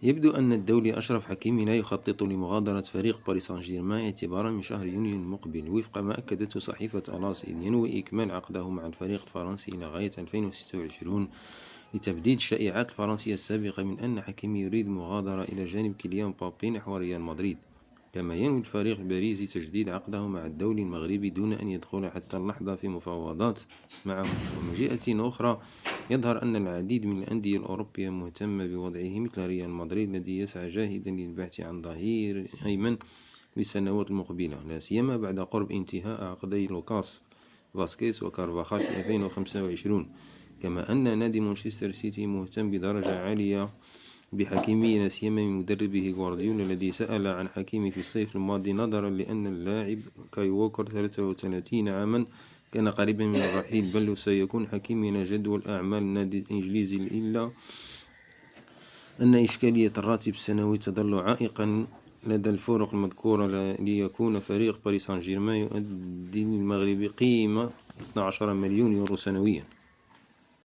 يبدو أن الدولي أشرف حكيمي لا يخطط لمغادرة فريق باريس سان جيرمان اعتبارا من شهر يونيو المقبل. وفق ما أكدته صحيفة ألاس، إذ ينوي إكمال عقده مع الفريق الفرنسي إلى غاية 2026 لتبديد الشائعات الفرنسية السابقة من أن حكيمي يريد المغادرة إلى جانب كيليان مبابي نحو ريال مدريد. كما ينوي الفريق الباريسي تجديد عقده مع الدولي المغربي دون أن يدخل حتى اللحظة في مفاوضات معه. ومن جهة أخرى، يظهر أن العديد من الأندية الأوروبية مهتمة بوضعه مثل ريال مدريد الذي يسعى جاهدا للبحث عن ظهير أيمن للسنوات المقبلة، لا سيما بعد قرب انتهاء عقدي لوكاس فاسكيز وكارفاخال في 2025. كما أن نادي مانشستر سيتي مهتم بدرجة عالية بحكيمي، لا سيما من مدربه غوارديولا الذي سأل عن حكيمي في الصيف الماضي، نظرا لأن اللاعب كاي ووكر 33 عاما كان قريبا من الرحيل، بل سيكون حكيمي من جدول أعمال النادي الإنجليزي، إلا أن إشكالية الراتب السنوي تظل عائقا لدى الفرق المذكورة، ليكون فريق باريس سان جيرمان يؤدي للمغربي قيمة 12 مليون يورو سنويا.